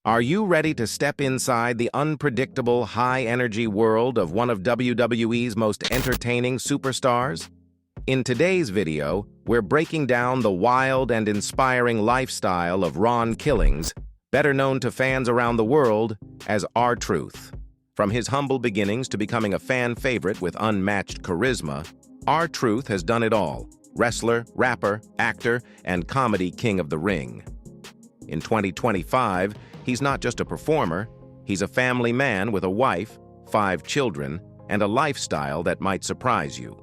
Are you ready to step inside the unpredictable, high-energy world of one of WWE's most entertaining superstars? In today's video, we're breaking down the wild and inspiring lifestyle of Ron Killings, better known to fans around the world as R-Truth. From his humble beginnings to becoming a fan favorite with unmatched charisma, R-Truth has done it all: wrestler, rapper, actor, and comedy king of the ring. In 2025, he's not just a performer, he's a family man with a wife, 5 children, and a lifestyle that might surprise you.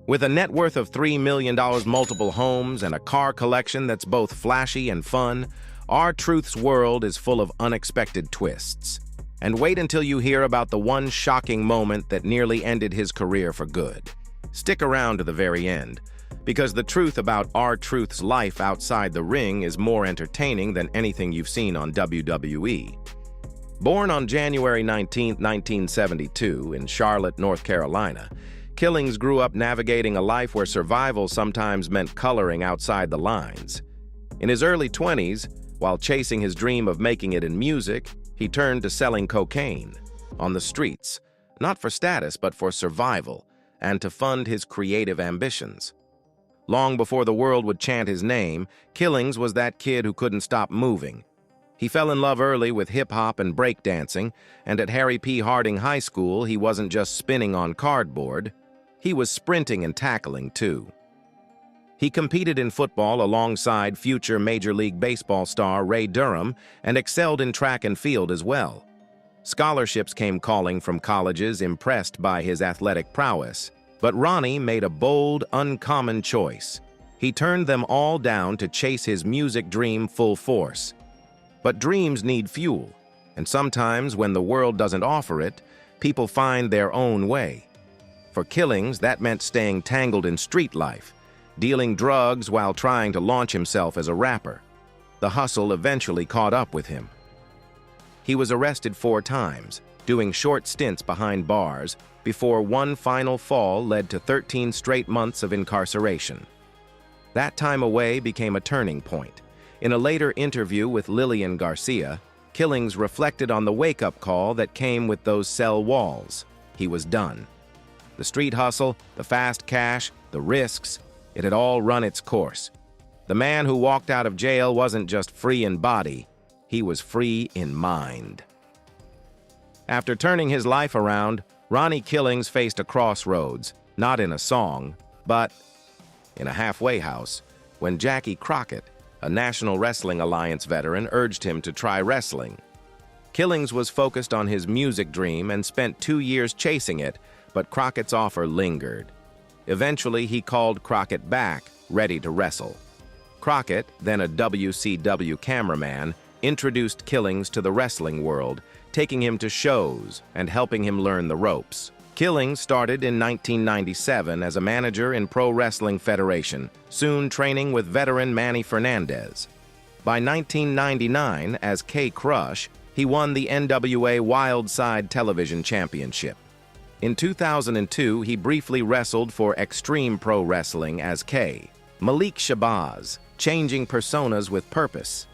With a net worth of $3 million, multiple homes, and a car collection that's both flashy and fun, R-Truth's world is full of unexpected twists. And wait until you hear about the one shocking moment that nearly ended his career for good. Stick around to the very end, because the truth about R-Truth's life outside the ring is more entertaining than anything you've seen on WWE. Born on January 19, 1972, in Charlotte, North Carolina, Killings grew up navigating a life where survival sometimes meant coloring outside the lines. In his early 20s, while chasing his dream of making it in music, he turned to selling cocaine on the streets, not for status but for survival, and to fund his creative ambitions. Long before the world would chant his name, Killings was that kid who couldn't stop moving. He fell in love early with hip-hop and breakdancing, and at Harry P. Harding High School, he wasn't just spinning on cardboard, he was sprinting and tackling too. He competed in football alongside future Major League Baseball star Ray Durham and excelled in track and field as well. Scholarships came calling from colleges impressed by his athletic prowess. But Ronnie made a bold, uncommon choice. He turned them all down to chase his music dream full force. But dreams need fuel, and sometimes when the world doesn't offer it, people find their own way. For Killings, that meant staying tangled in street life, dealing drugs while trying to launch himself as a rapper. The hustle eventually caught up with him. He was arrested 4 times, doing short stints behind bars, before one final fall led to 13 straight months of incarceration. That time away became a turning point. In a later interview with Lillian Garcia, Killings reflected on the wake-up call that came with those cell walls. He was done. The street hustle, the fast cash, the risks, it had all run its course. The man who walked out of jail wasn't just free in body, he was free in mind. After turning his life around, Ronnie Killings faced a crossroads, not in a song, but in a halfway house, when Jackie Crockett, a National Wrestling Alliance veteran, urged him to try wrestling. Killings was focused on his music dream and spent 2 years chasing it, but Crockett's offer lingered. Eventually, he called Crockett back, ready to wrestle. Crockett, then a WCW cameraman, introduced Killings to the wrestling world, taking him to shows and helping him learn the ropes. Killings started in 1997 as a manager in Pro Wrestling Federation, soon training with veteran Manny Fernandez. By 1999, as K-Crush, he won the NWA Wild Side Television Championship. In 2002, he briefly wrestled for Extreme Pro Wrestling as K. Malik Shabazz, changing personas with purpose.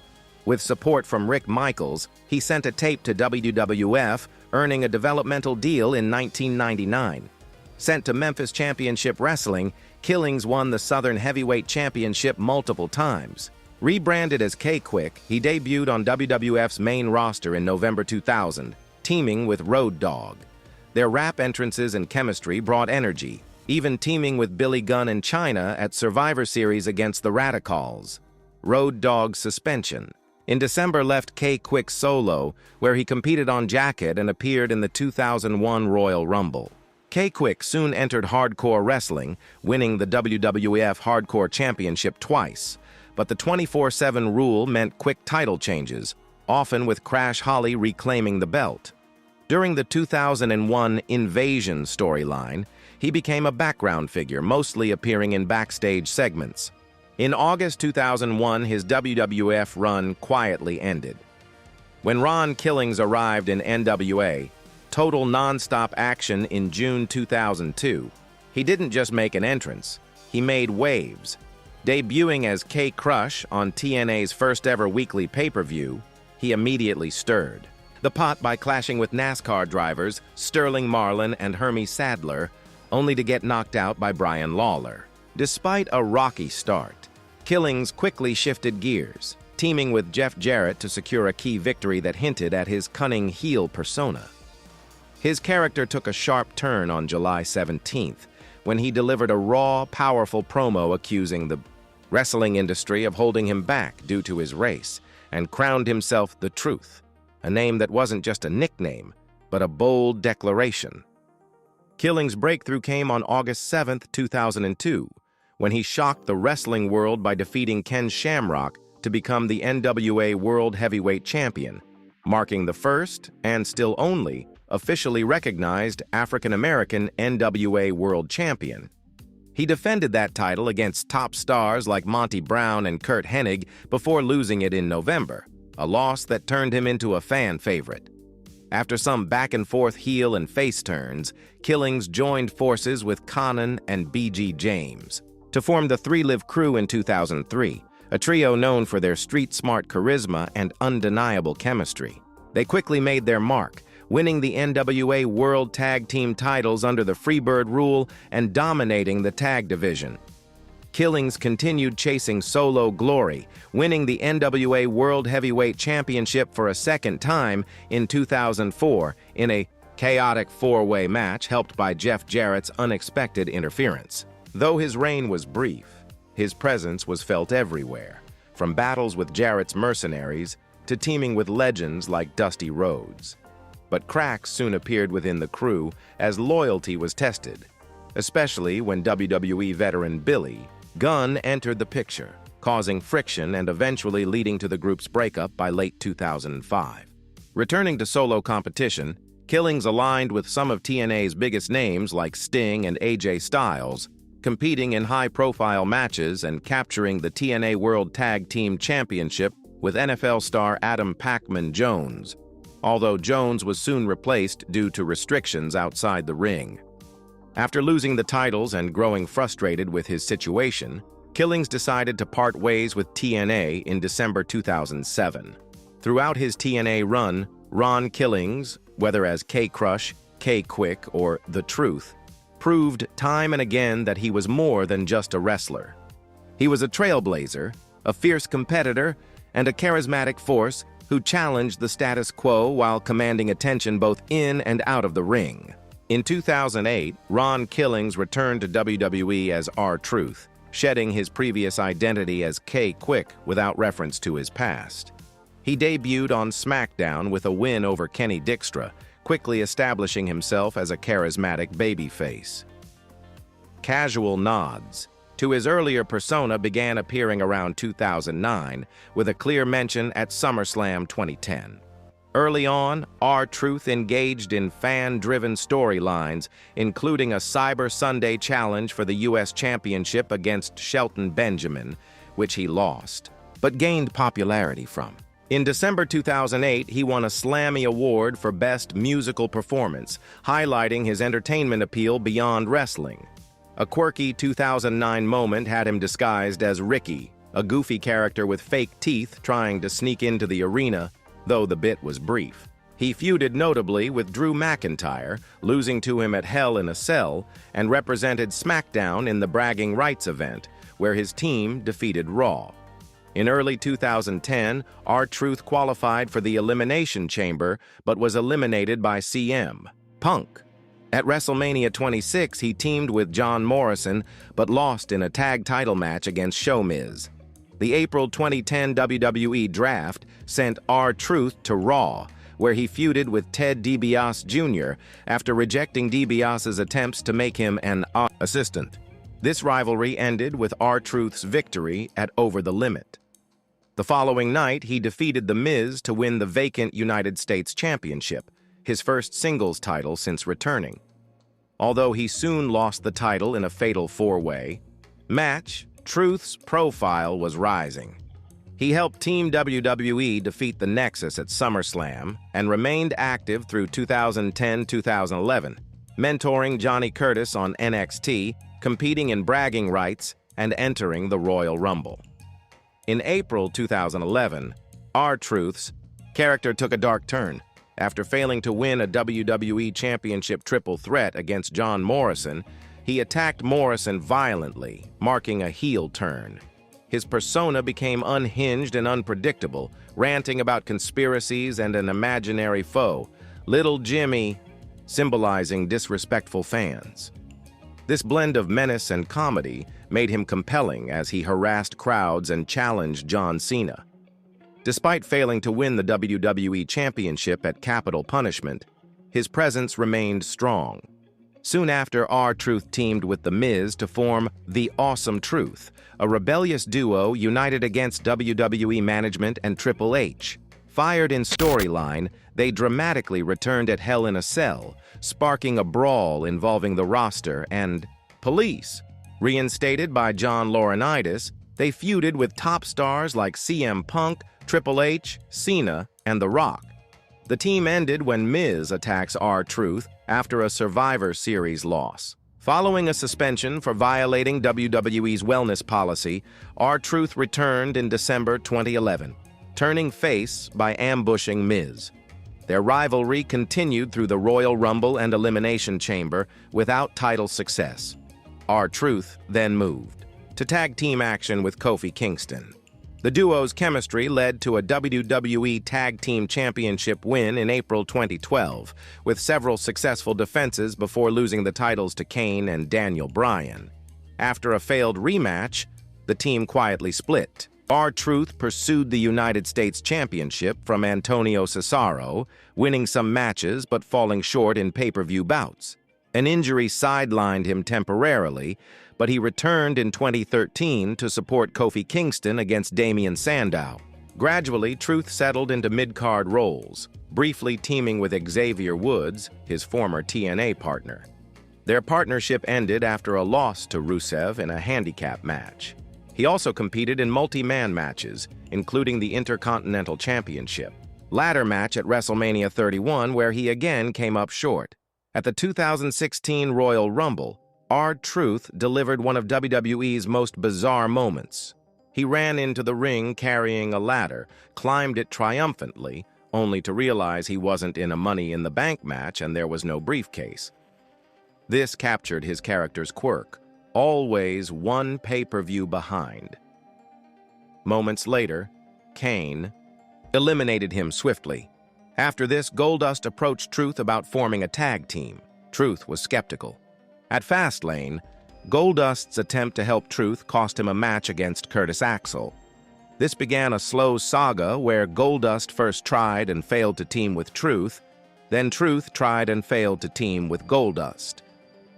With support from Rick Michaels, he sent a tape to WWF, earning a developmental deal in 1999. Sent to Memphis Championship Wrestling, Killings won the Southern Heavyweight Championship multiple times. Rebranded as K-Quick, he debuted on WWF's main roster in November 2000, teaming with Road Dogg. Their rap entrances and chemistry brought energy, even teaming with Billy Gunn and Chyna at Survivor Series against the Radicals. Road Dogg's suspension in December left K-Quick solo, where he competed on Jacket and appeared in the 2001 Royal Rumble. K-Quick soon entered hardcore wrestling, winning the WWF Hardcore Championship twice. But the 24/7 rule meant quick title changes, often with Crash Holly reclaiming the belt. During the 2001 Invasion storyline, he became a background figure, mostly appearing in backstage segments. In August 2001, his WWF run quietly ended. When Ron Killings arrived in NWA, total non-stop action in June 2002, he didn't just make an entrance, he made waves. Debuting as K-Crush on TNA's first-ever weekly pay-per-view, he immediately stirred the pot by clashing with NASCAR drivers Sterling Marlin and Hermie Sadler, only to get knocked out by Brian Lawler. Despite a rocky start, Killings quickly shifted gears, teaming with Jeff Jarrett to secure a key victory that hinted at his cunning heel persona. His character took a sharp turn on July 17th, when he delivered a raw, powerful promo accusing the wrestling industry of holding him back due to his race, and crowned himself the Truth, a name that wasn't just a nickname, but a bold declaration. Killings' breakthrough came on August 7, 2002, when he shocked the wrestling world by defeating Ken Shamrock to become the NWA World Heavyweight Champion, marking the first, and still only, officially recognized African-American NWA World Champion. He defended that title against top stars like Monty Brown and Kurt Hennig before losing it in November, a loss that turned him into a fan favorite. After some back-and-forth heel and face turns, Killings joined forces with Conan and B.G. James to form the Three Live Crew in 2003, a trio known for their street-smart charisma and undeniable chemistry. They quickly made their mark, winning the NWA World Tag Team titles under the Freebird rule and dominating the tag division. Killings continued chasing solo glory, winning the NWA World Heavyweight Championship for a second time in 2004 in a chaotic four-way match helped by Jeff Jarrett's unexpected interference. Though his reign was brief, his presence was felt everywhere, from battles with Jarrett's mercenaries to teaming with legends like Dusty Rhodes. But cracks soon appeared within the crew as loyalty was tested, especially when WWE veteran Billy Gunn entered the picture, causing friction and eventually leading to the group's breakup by late 2005. Returning to solo competition, Killings aligned with some of TNA's biggest names like Sting and AJ Styles, competing in high-profile matches and capturing the TNA World Tag Team Championship with NFL star Adam Pacman Jones, although Jones was soon replaced due to restrictions outside the ring. After losing the titles and growing frustrated with his situation, Killings decided to part ways with TNA in December 2007. Throughout his TNA run, Ron Killings, whether as K-Crush, K-Quick, or The Truth, proved time and again that he was more than just a wrestler. He was a trailblazer, a fierce competitor, and a charismatic force who challenged the status quo while commanding attention both in and out of the ring. In 2008, Ron Killings returned to WWE as R-Truth, shedding his previous identity as K-Quick without reference to his past. He debuted on SmackDown with a win over Kenny Dykstra, quickly establishing himself as a charismatic babyface. Casual nods to his earlier persona began appearing around 2009, with a clear mention at SummerSlam 2010. Early on, R-Truth engaged in fan-driven storylines, including a Cyber Sunday challenge for the U.S. Championship against Shelton Benjamin, which he lost, but gained popularity from. In December 2008, he won a Slammy Award for Best Musical Performance, highlighting his entertainment appeal beyond wrestling. A quirky 2009 moment had him disguised as Ricky, a goofy character with fake teeth trying to sneak into the arena, though the bit was brief. He feuded notably with Drew McIntyre, losing to him at Hell in a Cell, and represented SmackDown in the Bragging Rights event, where his team defeated Raw. In early 2010, R-Truth qualified for the Elimination Chamber, but was eliminated by CM Punk. At WrestleMania 26, he teamed with John Morrison, but lost in a tag title match against ShoMiz. The April 2010 WWE Draft sent R-Truth to Raw, where he feuded with Ted DiBiase Jr. after rejecting DiBiase's attempts to make him an assistant. This rivalry ended with R-Truth's victory at Over the Limit. The following night, he defeated The Miz to win the vacant United States Championship, his first singles title since returning. Although he soon lost the title in a fatal four-way match, Truth's profile was rising. He helped Team WWE defeat the Nexus at SummerSlam and remained active through 2010-2011, mentoring Johnny Curtis on NXT, competing in Bragging Rights, and entering the Royal Rumble. In April 2011, R-Truth's Character took a dark turn. After failing to win a WWE Championship triple threat against John Morrison, he attacked Morrison violently, marking a heel turn. His persona became unhinged and unpredictable, ranting about conspiracies and an imaginary foe, Little Jimmy, symbolizing disrespectful fans. This blend of menace and comedy made him compelling as he harassed crowds and challenged John Cena. Despite failing to win the WWE Championship at Capital Punishment, his presence remained strong. Soon after, R-Truth teamed with The Miz to form The Awesome Truth, a rebellious duo united against WWE management and Triple H. Fired in storyline, they dramatically returned at Hell in a Cell, sparking a brawl involving the roster and police. Reinstated by John Laurinaitis, they feuded with top stars like CM Punk, Triple H, Cena, and The Rock. The team ended when Miz attacks R-Truth after a Survivor Series loss. Following a suspension for violating WWE's wellness policy, R-Truth returned in December 2011, turning face by ambushing Miz. Their rivalry continued through the Royal Rumble and Elimination Chamber without title success. R-Truth then moved to tag team action with Kofi Kingston. The duo's chemistry led to a WWE Tag Team Championship win in April 2012, with several successful defenses before losing the titles to Kane and Daniel Bryan. After a failed rematch, the team quietly split. R-Truth pursued the United States Championship from Antonio Cesaro, winning some matches but falling short in pay-per-view bouts. An injury sidelined him temporarily, but he returned in 2013 to support Kofi Kingston against Damian Sandow. Gradually, Truth settled into mid-card roles, briefly teaming with Xavier Woods, his former TNA partner. Their partnership ended after a loss to Rusev in a handicap match. He also competed in multi-man matches, including the Intercontinental Championship. Ladder match at WrestleMania 31, where he again came up short. At the 2016 Royal Rumble, R-Truth delivered one of WWE's most bizarre moments. He ran into the ring carrying a ladder, climbed it triumphantly, only to realize he wasn't in a Money in the Bank match and there was no briefcase. This captured his character's quirk, always one pay-per-view behind. Moments later, Kane eliminated him swiftly. After this, Goldust approached Truth about forming a tag team. Truth was skeptical. At Fastlane, Goldust's attempt to help Truth cost him a match against Curtis Axel. This began a slow saga where Goldust first tried and failed to team with Truth, then Truth tried and failed to team with Goldust.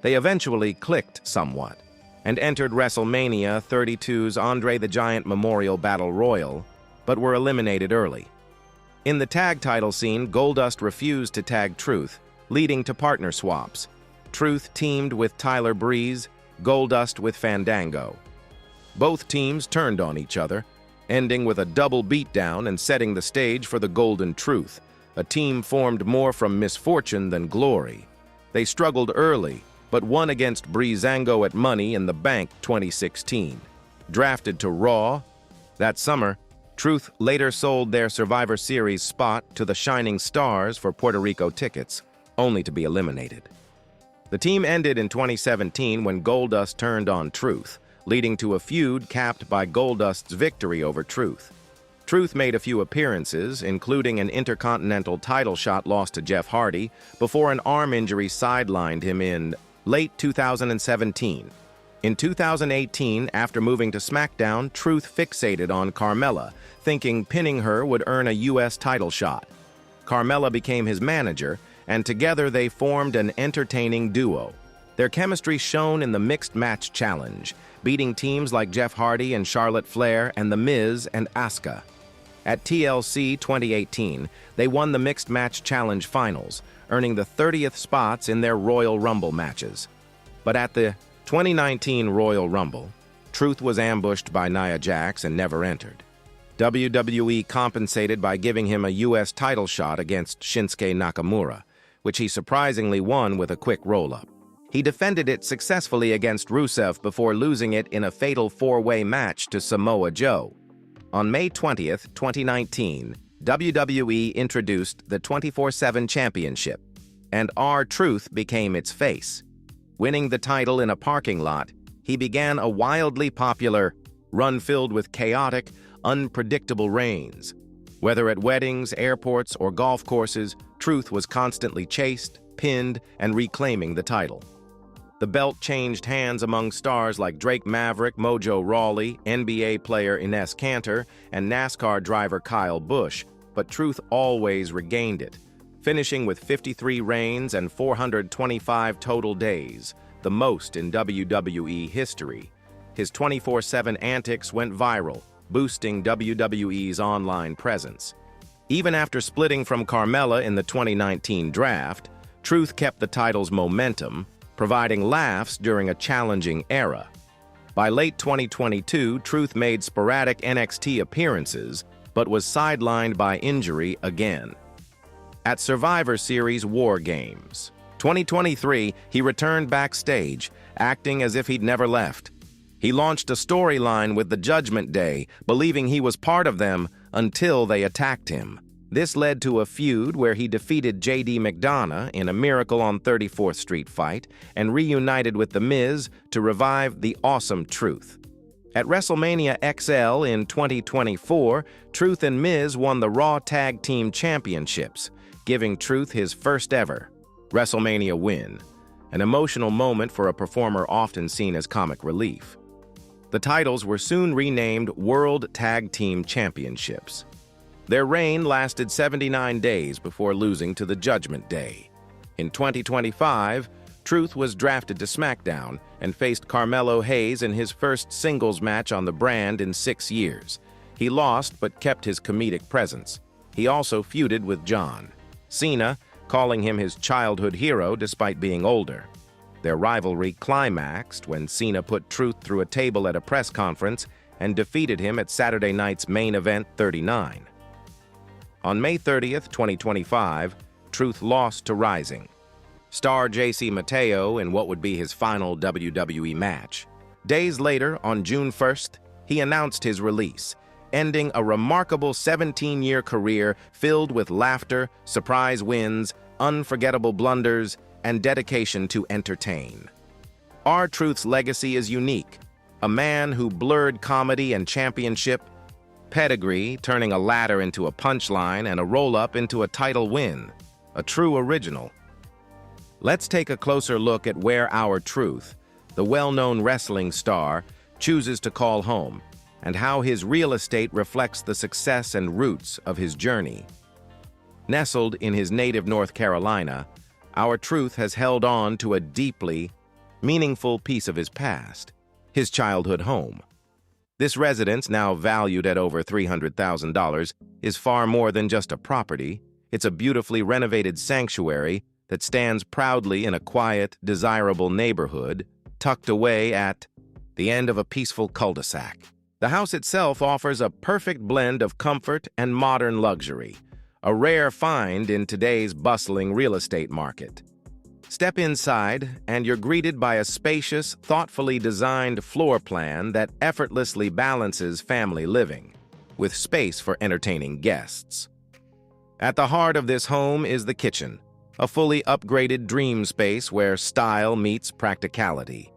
They eventually clicked somewhat and entered WrestleMania 32's Andre the Giant Memorial Battle Royal, but were eliminated early. In the tag title scene, Goldust refused to tag Truth, leading to partner swaps. Truth teamed with Tyler Breeze, Goldust with Fandango. Both teams turned on each other, ending with a double beatdown and setting the stage for the Golden Truth, a team formed more from misfortune than glory. They struggled early, but won against Breezango at Money in the Bank 2016. Drafted to Raw that summer, Truth later sold their Survivor Series spot to the Shining Stars for Puerto Rico tickets, only to be eliminated. The team ended in 2017 when Goldust turned on Truth, leading to a feud capped by Goldust's victory over Truth. Truth made a few appearances, including an Intercontinental title shot lost to Jeff Hardy, before an arm injury sidelined him in late 2017. In 2018, after moving to SmackDown, Truth fixated on Carmella, thinking pinning her would earn a U.S. title shot. Carmella became his manager, and together they formed an entertaining duo. Their chemistry shone in the Mixed Match Challenge, beating teams like Jeff Hardy and Charlotte Flair and The Miz and Asuka. At TLC 2018, they won the Mixed Match Challenge Finals, earning the 30th spots in their Royal Rumble matches. But at the 2019 Royal Rumble, Truth was ambushed by Nia Jax and never entered. WWE compensated by giving him a U.S. title shot against Shinsuke Nakamura, which he surprisingly won with a quick roll-up. He defended it successfully against Rusev before losing it in a fatal four-way match to Samoa Joe. On May 20th, 2019, WWE introduced the 24/7 Championship, and R-Truth became its face. Winning the title in a parking lot, he began a wildly popular run filled with chaotic, unpredictable reigns. Whether at weddings, airports, or golf courses, Truth was constantly chased, pinned, and reclaiming the title. The belt changed hands among stars like Drake Maverick, Mojo Rawley, NBA player Ines Kanter, and NASCAR driver Kyle Busch, but Truth always regained it, finishing with 53 reigns and 425 total days, the most in WWE history. His 24/7 antics went viral, boosting WWE's online presence. Even after splitting from Carmella in the 2019 draft, Truth kept the title's momentum, providing laughs during a challenging era. By late 2022, Truth made sporadic NXT appearances, but was sidelined by injury again. At Survivor Series War Games 2023, he returned backstage, acting as if he'd never left. He launched a storyline with the Judgment Day, believing he was part of them until they attacked him. This led to a feud where he defeated JD McDonough in a Miracle on 34th Street fight and reunited with The Miz to revive the Awesome Truth. At WrestleMania XL in 2024, Truth and Miz won the Raw Tag Team Championships, giving Truth his first ever WrestleMania win, an emotional moment for a performer often seen as comic relief. The titles were soon renamed World Tag Team Championships. Their reign lasted 79 days before losing to the Judgment Day. In 2025, Truth was drafted to SmackDown and faced Carmelo Hayes in his first singles match on the brand in 6 years. He lost but kept his comedic presence. He also feuded with John Cena, calling him his childhood hero despite being older. Their rivalry climaxed when Cena put Truth through a table at a press conference and defeated him at Saturday night's Main Event 39. On May 30th, 2025, Truth lost to Rising star JC Mateo in what would be his final WWE match. Days later, on June 1st, he announced his release, ending a remarkable 17-year career filled with laughter, surprise wins, unforgettable blunders, and dedication to entertain. R-Truth's legacy is unique, a man who blurred comedy and championship, pedigree, turning a ladder into a punchline and a roll-up into a title win, a true original. Let's take a closer look at where our Truth, the well-known wrestling star, chooses to call home, and how his real estate reflects the success and roots of his journey. Nestled in his native North Carolina, our Truth has held on to a deeply meaningful piece of his past, his childhood home. This residence, now valued at over $300,000, is far more than just a property. It's a beautifully renovated sanctuary that stands proudly in a quiet, desirable neighborhood, tucked away at the end of a peaceful cul-de-sac. The house itself offers a perfect blend of comfort and modern luxury, a rare find in today's bustling real estate market. Step inside, and you're greeted by a spacious, thoughtfully designed floor plan that effortlessly balances family living, with space for entertaining guests. At the heart of this home is the kitchen, a fully upgraded dream space where style meets practicality.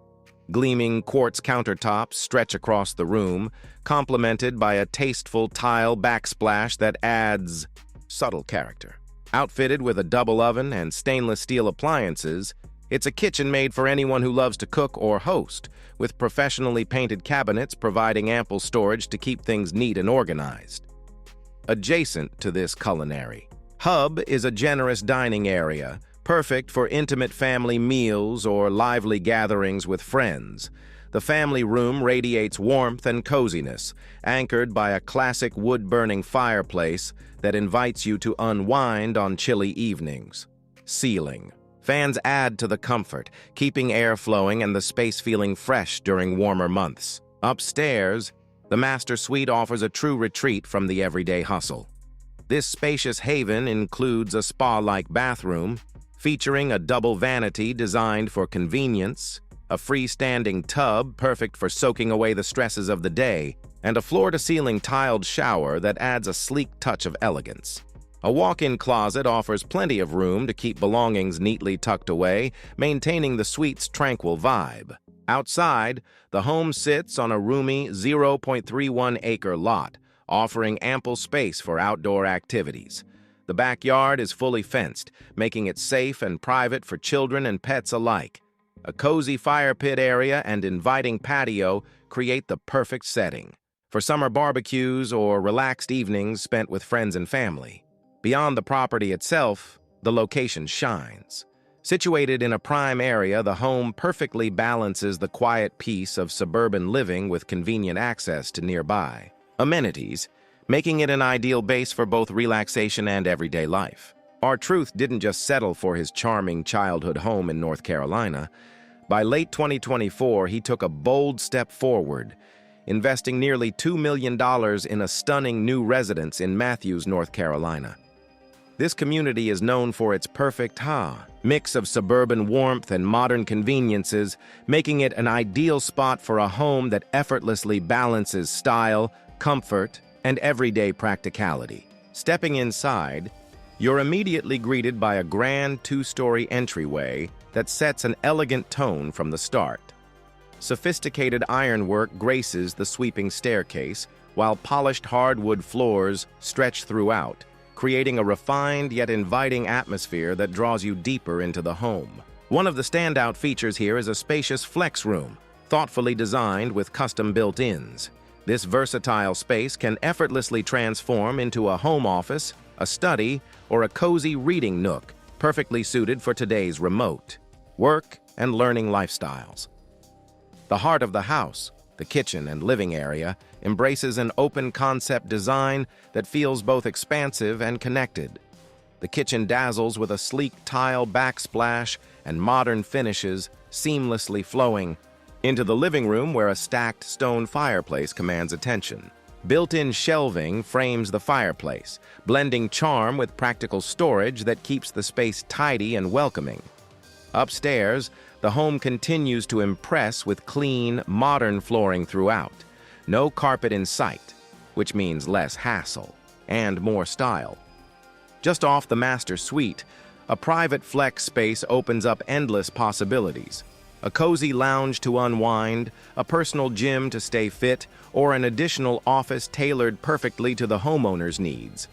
Gleaming quartz countertops stretch across the room, complemented by a tasteful tile backsplash that adds subtle character. Outfitted with a double oven and stainless steel appliances, it's a kitchen made for anyone who loves to cook or host, with professionally painted cabinets providing ample storage to keep things neat and organized. Adjacent to this culinary hub is a generous dining area, perfect for intimate family meals or lively gatherings with friends. The family room radiates warmth and coziness, anchored by a classic wood-burning fireplace that invites you to unwind on chilly evenings. Ceiling fans add to the comfort, keeping air flowing and the space feeling fresh during warmer months. Upstairs, the master suite offers a true retreat from the everyday hustle. This spacious haven includes a spa-like bathroom, featuring a double vanity designed for convenience, a freestanding tub perfect for soaking away the stresses of the day, and a floor-to-ceiling tiled shower that adds a sleek touch of elegance. A walk-in closet offers plenty of room to keep belongings neatly tucked away, maintaining the suite's tranquil vibe. Outside, the home sits on a roomy 0.31-acre lot, offering ample space for outdoor activities. The backyard is fully fenced, making it safe and private for children and pets alike. A cozy fire pit area and inviting patio create the perfect setting for summer barbecues or relaxed evenings spent with friends and family. Beyond the property itself, the location shines. Situated in a prime area, the home perfectly balances the quiet peace of suburban living with convenient access to nearby amenities, making it an ideal base for both relaxation and everyday life. Our Truth didn't just settle for his charming childhood home in North Carolina. By late 2024, he took a bold step forward, investing nearly $2 million in a stunning new residence in Matthews, North Carolina. This community is known for its perfect mix of suburban warmth and modern conveniences, making it an ideal spot for a home that effortlessly balances style, comfort, and everyday practicality. Stepping inside, you're immediately greeted by a grand two-story entryway that sets an elegant tone from the start. Sophisticated ironwork graces the sweeping staircase, while polished hardwood floors stretch throughout, creating a refined yet inviting atmosphere that draws you deeper into the home. One of the standout features here is a spacious flex room, thoughtfully designed with custom built-ins. This versatile space can effortlessly transform into a home office, a study, or a cozy reading nook, perfectly suited for today's remote work and learning lifestyles. The heart of the house, the kitchen and living area, embraces an open-concept design that feels both expansive and connected. The kitchen dazzles with a sleek tile backsplash and modern finishes seamlessly flowing into the living room, where a stacked stone fireplace commands attention. Built-in shelving frames the fireplace, blending charm with practical storage that keeps the space tidy and welcoming. Upstairs, the home continues to impress with clean, modern flooring throughout. No carpet in sight, which means less hassle and more style. Just off the master suite, a private flex space opens up endless possibilities. A cozy lounge to unwind, a personal gym to stay fit, or an additional office tailored perfectly to the homeowner's needs.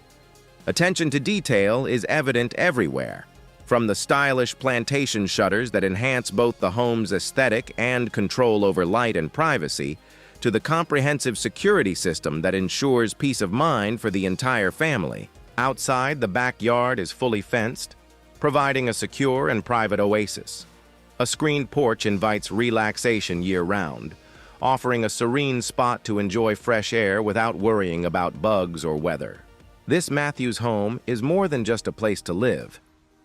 Attention to detail is evident everywhere, from the stylish plantation shutters that enhance both the home's aesthetic and control over light and privacy, to the comprehensive security system that ensures peace of mind for the entire family. Outside, the backyard is fully fenced, providing a secure and private oasis. A screened porch invites relaxation year-round, offering a serene spot to enjoy fresh air without worrying about bugs or weather. This Matthews home is more than just a place to live.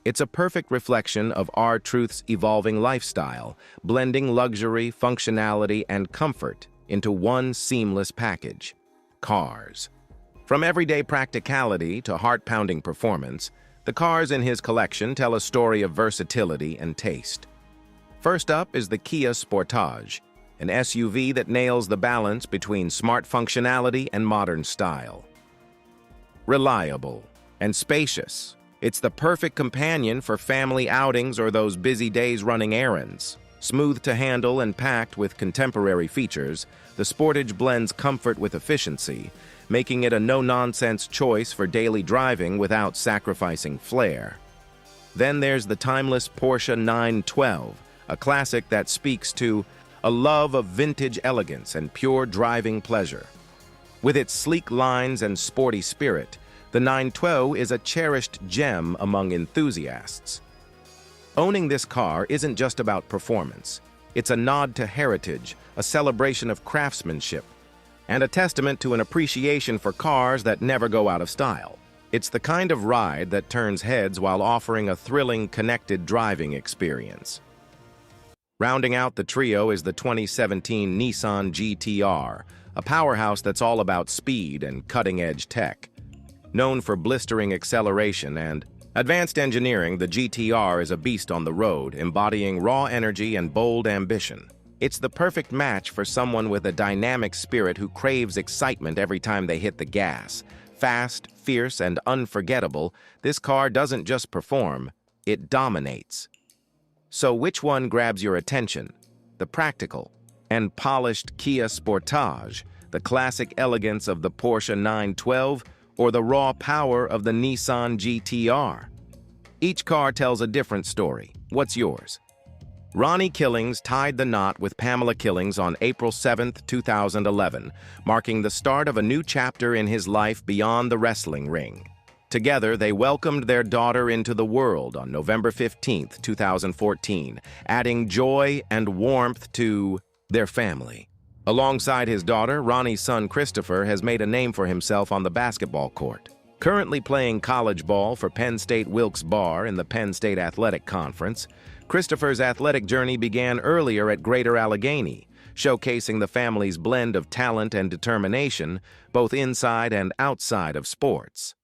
It's a perfect reflection of Our Truth's evolving lifestyle, blending luxury, functionality, and comfort into one seamless package: cars. From everyday practicality to heart-pounding performance, the cars in his collection tell a story of versatility and taste. First up is the Kia Sportage, an SUV that nails the balance between smart functionality and modern style. Reliable and spacious, it's the perfect companion for family outings or those busy days running errands. Smooth to handle and packed with contemporary features, the Sportage blends comfort with efficiency, making it a no-nonsense choice for daily driving without sacrificing flair. Then there's the timeless Porsche 912, a classic that speaks to a love of vintage elegance and pure driving pleasure. With its sleek lines and sporty spirit, the 912 is a cherished gem among enthusiasts. Owning this car isn't just about performance. It's a nod to heritage, a celebration of craftsmanship, and a testament to an appreciation for cars that never go out of style. It's the kind of ride that turns heads while offering a thrilling, connected driving experience. Rounding out the trio is the 2017 Nissan GT-R, a powerhouse that's all about speed and cutting-edge tech. Known for blistering acceleration and advanced engineering, the GT-R is a beast on the road, embodying raw energy and bold ambition. It's the perfect match for someone with a dynamic spirit who craves excitement every time they hit the gas. Fast, fierce, and unforgettable, this car doesn't just perform, it dominates. So which one grabs your attention? The practical and polished Kia Sportage, the classic elegance of the Porsche 912, or the raw power of the Nissan GT-R? Each car tells a different story. What's yours? Ronnie Killings tied the knot with Pamela Killings on April 7, 2011, marking the start of a new chapter in his life beyond the wrestling ring. Together, they welcomed their daughter into the world on November 15, 2014, adding joy and warmth to their family. Alongside his daughter, Ronnie's son Christopher has made a name for himself on the basketball court. Currently playing college ball for Penn State Wilkes-Barre in the Penn State Athletic Conference, Christopher's athletic journey began earlier at Greater Allegheny, showcasing the family's blend of talent and determination, both inside and outside of sports.